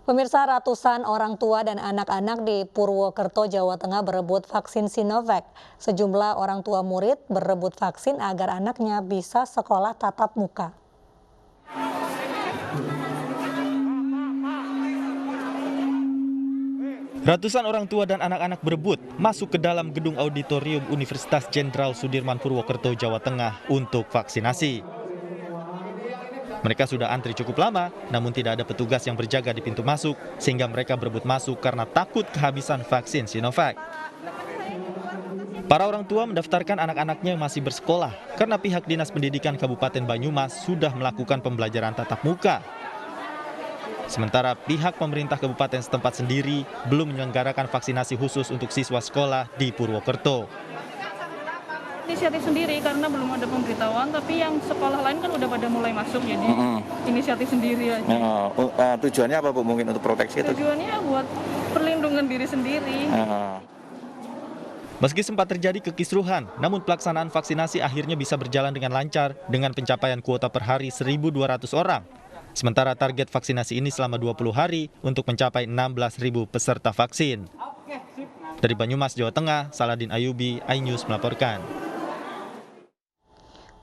Pemirsa, ratusan orang tua dan anak-anak di Purwokerto, Jawa Tengah berebut vaksin Sinovac. Sejumlah orang tua murid berebut vaksin agar anaknya bisa sekolah tatap muka. Ratusan orang tua dan anak-anak berebut masuk ke dalam gedung auditorium Universitas Jenderal Sudirman Purwokerto, Jawa Tengah untuk vaksinasi. Mereka sudah antri cukup lama, namun tidak ada petugas yang berjaga di pintu masuk, sehingga mereka berebut masuk karena takut kehabisan vaksin Sinovac. Para orang tua mendaftarkan anak-anaknya yang masih bersekolah, karena pihak Dinas Pendidikan Kabupaten Banyumas sudah melakukan pembelajaran tatap muka. Sementara pihak pemerintah kabupaten setempat sendiri belum menyelenggarakan vaksinasi khusus untuk siswa sekolah di Purwokerto. Inisiatif sendiri karena belum ada pemberitahuan, tapi yang sekolah lain kan udah pada mulai masuk, jadi inisiatif sendiri aja. Tujuannya apa Bu? Mungkin untuk proteksi itu? Tujuannya buat perlindungan diri sendiri. Meski sempat terjadi kekisruhan, namun pelaksanaan vaksinasi akhirnya bisa berjalan dengan lancar dengan pencapaian kuota per hari 1.200 orang. Sementara target vaksinasi ini selama 20 hari untuk mencapai 16.000 peserta vaksin. Dari Banyumas, Jawa Tengah, Saladin Ayubi, iNews melaporkan.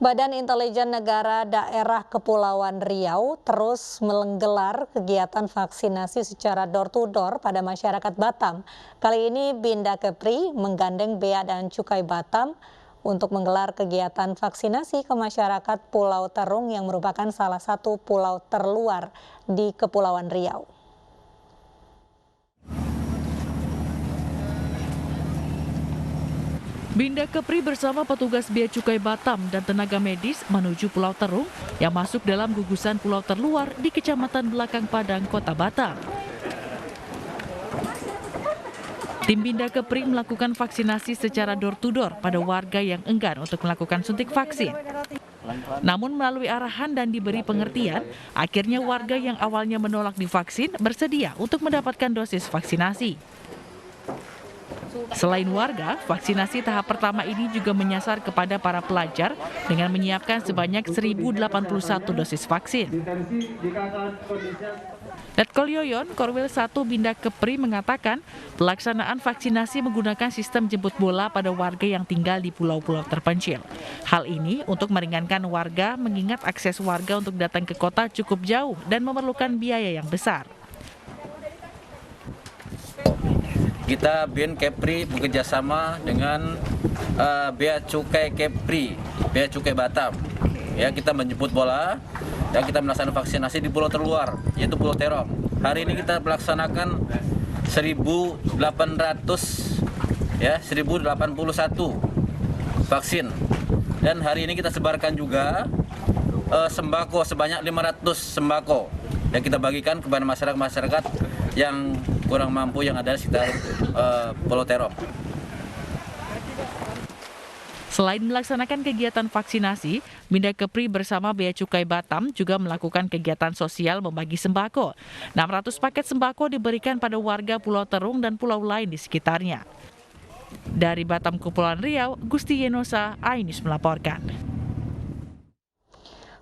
Badan Intelijen Negara Daerah Kepulauan Riau terus menggelar kegiatan vaksinasi secara door-to-door pada masyarakat Batam. Kali ini Binda Kepri menggandeng Bea dan Cukai Batam untuk menggelar kegiatan vaksinasi ke masyarakat Pulau Terung yang merupakan salah satu pulau terluar di Kepulauan Riau. Binda Kepri bersama petugas Bea Cukai Batam dan tenaga medis menuju Pulau Terung yang masuk dalam gugusan pulau terluar di Kecamatan Belakang Padang, Kota Batam. Tim Binda Kepri melakukan vaksinasi secara door-to-door pada warga yang enggan untuk melakukan suntik vaksin. Namun melalui arahan dan diberi pengertian, akhirnya warga yang awalnya menolak divaksin bersedia untuk mendapatkan dosis vaksinasi. Selain warga, vaksinasi tahap pertama ini juga menyasar kepada para pelajar dengan menyiapkan sebanyak 1.081 dosis vaksin. Letkol Yoyon, Korwil 1 Binda Kepri mengatakan pelaksanaan vaksinasi menggunakan sistem jemput bola pada warga yang tinggal di pulau-pulau terpencil. Hal ini untuk meringankan warga mengingat akses warga untuk datang ke kota cukup jauh dan memerlukan biaya yang besar. Kita BIN Kepri bekerjasama dengan Bea Cukai Kepri, Bea Cukai Batam. Ya, kita menjemput bola dan kita melaksanakan vaksinasi di pulau terluar, yaitu Pulau Terong. Hari ini kita melaksanakan 1.800 ya 1.081 vaksin. Dan hari ini kita sebarkan juga sembako sebanyak 500 sembako yang kita bagikan kepada masyarakat yang kurang mampu yang ada di sekitar Pulau Terong. Selain melaksanakan kegiatan vaksinasi, Binda Kepri bersama Bea Cukai Batam juga melakukan kegiatan sosial membagi sembako. 600 paket sembako diberikan pada warga Pulau Terung dan pulau lain di sekitarnya. Dari Batam Kepulauan Riau, Gusti Yenosa, iNews melaporkan.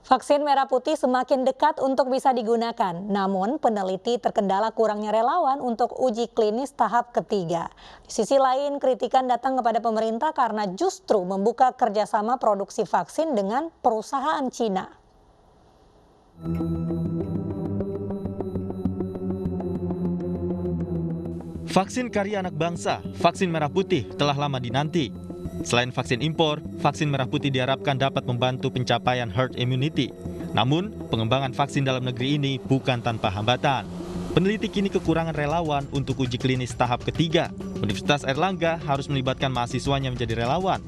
Vaksin merah putih semakin dekat untuk bisa digunakan, namun peneliti terkendala kurangnya relawan untuk uji klinis tahap ketiga. Di sisi lain, kritikan datang kepada pemerintah karena justru membuka kerjasama produksi vaksin dengan perusahaan Cina. Vaksin karya anak bangsa, vaksin merah putih telah lama dinanti. Selain vaksin impor, vaksin merah putih diharapkan dapat membantu pencapaian herd immunity. Namun, pengembangan vaksin dalam negeri ini bukan tanpa hambatan. Peneliti kini kekurangan relawan untuk uji klinis tahap ketiga. Universitas Airlangga harus melibatkan mahasiswanya menjadi relawan.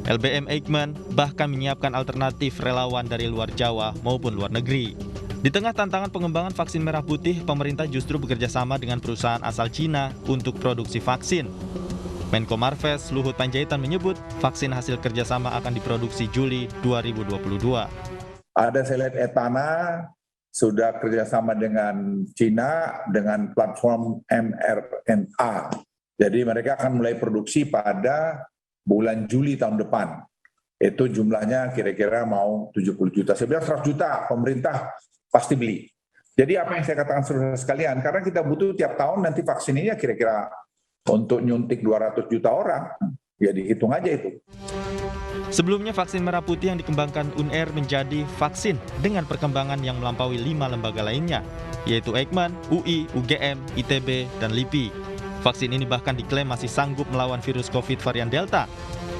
LBM Eijkman bahkan menyiapkan alternatif relawan dari luar Jawa maupun luar negeri. Di tengah tantangan pengembangan vaksin merah putih, pemerintah justru bekerja sama dengan perusahaan asal Cina untuk produksi vaksin. Menko Marves Luhut Panjaitan menyebut vaksin hasil kerjasama akan diproduksi Juli 2022. Ada Selet Etana sudah kerjasama dengan Cina dengan platform mRNA. Jadi mereka akan mulai produksi pada bulan Juli tahun depan. Itu jumlahnya kira-kira mau 70 juta. Sebenarnya 100 juta pemerintah pasti beli. Jadi apa yang saya katakan saudara sekalian, karena kita butuh tiap tahun nanti vaksin ini kira-kira untuk nyuntik 200 juta orang, ya dihitung aja itu. Sebelumnya vaksin merah putih yang dikembangkan UNR menjadi vaksin dengan perkembangan yang melampaui 5 lembaga lainnya, yaitu Eijkman, UI, UGM, ITB, dan LIPI. Vaksin ini bahkan diklaim masih sanggup melawan virus COVID varian Delta.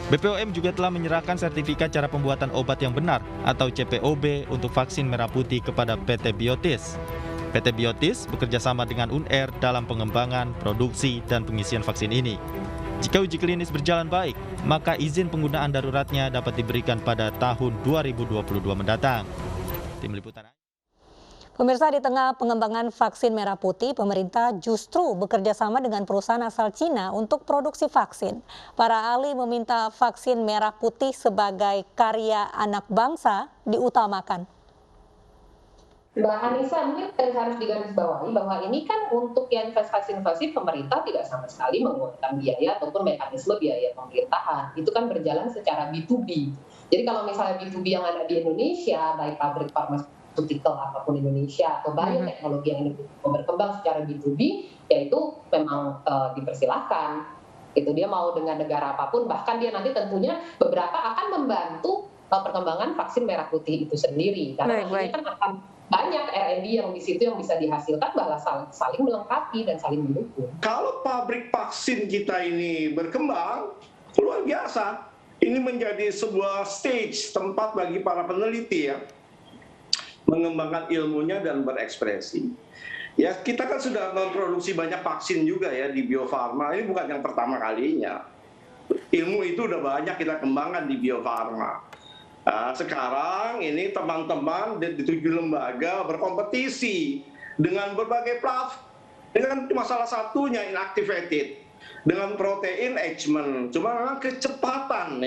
BPOM juga telah menyerahkan sertifikat cara pembuatan obat yang benar atau CPOB untuk vaksin merah putih kepada PT Biotis. PT Biotis bekerja sama dengan UNR dalam pengembangan, produksi, dan pengisian vaksin ini. Jika uji klinis berjalan baik, maka izin penggunaan daruratnya dapat diberikan pada tahun 2022 mendatang. Tim Liputan. Pemirsa, di tengah pengembangan vaksin merah putih, pemerintah justru bekerja sama dengan perusahaan asal Cina untuk produksi vaksin. Para ahli meminta vaksin merah putih sebagai karya anak bangsa diutamakan. Mbak Anissa, mungkin harus digarisbawahi bahwa ini kan untuk yang investasi pemerintah tidak sama sekali mengeluarkan biaya ataupun mekanisme biaya pemerintahan. Itu kan berjalan secara B2B. Jadi kalau misalnya B2B yang ada di Indonesia, baik pabrik farmaceutical apapun Indonesia atau bioteknologi yang berkembang secara B2B, yaitu memang dipersilahkan. Itu dia mau dengan negara apapun, bahkan dia nanti tentunya beberapa akan membantu perkembangan vaksin merah putih itu sendiri. Karena ini kan akan banyak R&D yang di situ yang bisa dihasilkan, bahwa saling melengkapi dan saling mendukung. Kalau pabrik vaksin kita ini berkembang, luar biasa. Ini menjadi sebuah stage, tempat bagi para peneliti ya, mengembangkan ilmunya dan berekspresi. Ya, kita kan sudah memproduksi banyak vaksin juga ya di Bio Farma. Ini bukan yang pertama kalinya. Ilmu itu udah banyak kita kembangkan di Bio Farma. Nah, sekarang ini teman-teman di 7 lembaga berkompetisi dengan berbagai platform, dengan salah satunya inactivated, dengan protein Eijkman. Cuma memang kecepatan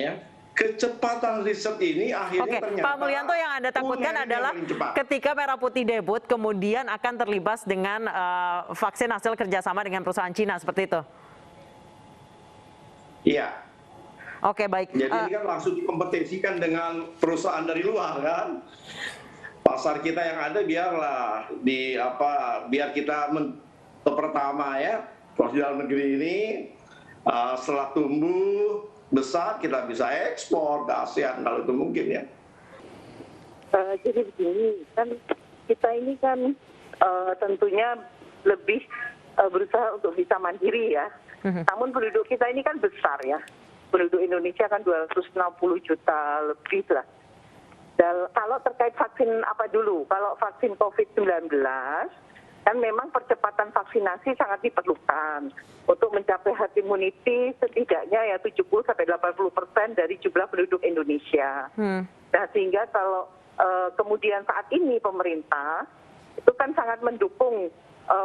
riset ini akhirnya ternyata. Pak Mulyanto, yang Anda takutkan adalah ketika merah putih debut kemudian akan terlibat dengan vaksin hasil kerjasama dengan perusahaan Cina seperti itu? Iya. Oke, baik. Jadi ini kan langsung dikompetisikan dengan perusahaan dari luar kan. Pasar kita yang ada biarlah biar kita pertama ya, proses dalam negeri ini setelah tumbuh besar kita bisa ekspor ke ASEAN kalau itu mungkin ya. Jadi begini, kan kita ini kan tentunya lebih berusaha untuk bisa mandiri ya. Namun penduduk kita ini kan besar ya. Penduduk Indonesia kan 260 juta lebih lah. Dan kalau terkait vaksin apa dulu? Kalau vaksin COVID-19, kan memang percepatan vaksinasi sangat diperlukan untuk mencapai herd immunity setidaknya ya 70-80% dari jumlah penduduk Indonesia. Nah, sehingga kalau kemudian saat ini pemerintah itu kan sangat mendukung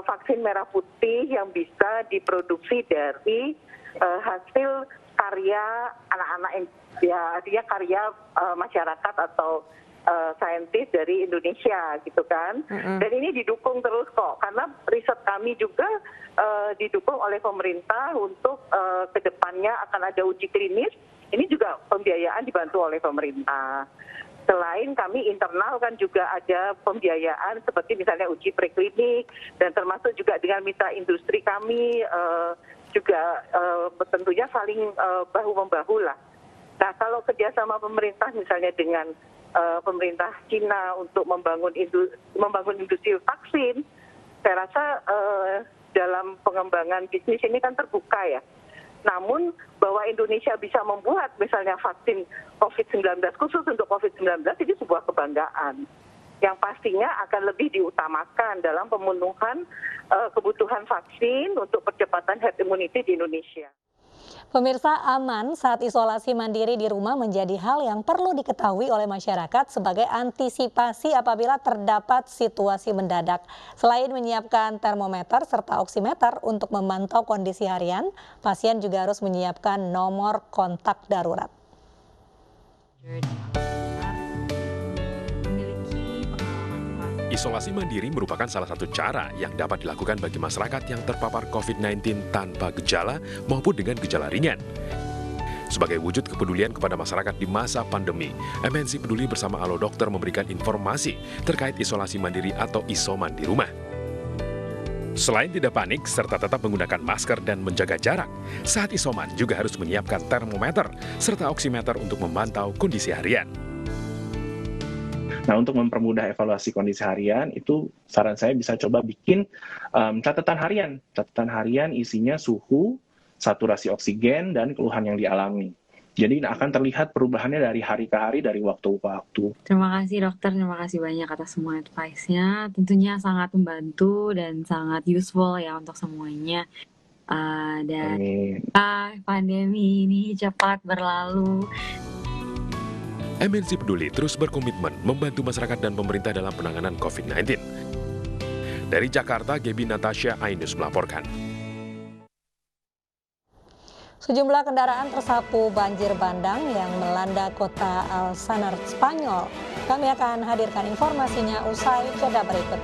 vaksin merah putih yang bisa diproduksi dari hasil karya anak-anak, ya artinya karya masyarakat atau saintis dari Indonesia gitu kan. Dan ini didukung terus kok, karena riset kami juga didukung oleh pemerintah untuk kedepannya akan ada uji klinis. Ini juga pembiayaan dibantu oleh pemerintah. Selain kami internal kan juga ada pembiayaan seperti misalnya uji preklinik, dan termasuk juga dengan mitra industri kami juga tentunya saling bahu-membahu lah. Nah, kalau kerjasama pemerintah misalnya dengan pemerintah Cina untuk membangun industri vaksin, saya rasa dalam pengembangan bisnis ini kan terbuka ya. Namun bahwa Indonesia bisa membuat misalnya vaksin COVID-19 khusus untuk COVID-19 ini sebuah kebanggaan yang pastinya akan lebih diutamakan dalam pemenuhan kebutuhan vaksin untuk percepatan herd immunity di Indonesia. Pemirsa, aman saat isolasi mandiri di rumah menjadi hal yang perlu diketahui oleh masyarakat sebagai antisipasi apabila terdapat situasi mendadak. Selain menyiapkan termometer serta oximeter untuk memantau kondisi harian, pasien juga harus menyiapkan nomor kontak darurat. Isolasi mandiri merupakan salah satu cara yang dapat dilakukan bagi masyarakat yang terpapar COVID-19 tanpa gejala maupun dengan gejala ringan. Sebagai wujud kepedulian kepada masyarakat di masa pandemi, MNC Peduli bersama Alo Dokter memberikan informasi terkait isolasi mandiri atau isoman di rumah. Selain tidak panik serta tetap menggunakan masker dan menjaga jarak, saat isoman juga harus menyiapkan termometer serta oximeter untuk memantau kondisi harian. Nah, untuk mempermudah evaluasi kondisi harian, itu saran saya bisa coba bikin catatan harian. Catatan harian isinya suhu, saturasi oksigen, dan keluhan yang dialami. Jadi akan terlihat perubahannya dari hari ke hari, dari waktu ke waktu. Terima kasih dokter, terima kasih banyak atas semua advice-nya. Tentunya sangat membantu dan sangat useful ya untuk semuanya. Dan pandemi ini cepat berlalu. MNC Peduli terus berkomitmen membantu masyarakat dan pemerintah dalam penanganan COVID-19. Dari Jakarta, Gaby Natasha, iNews melaporkan. Sejumlah kendaraan tersapu banjir bandang yang melanda kota Alsanar, Spanyol. Kami akan hadirkan informasinya usai jeda berikut.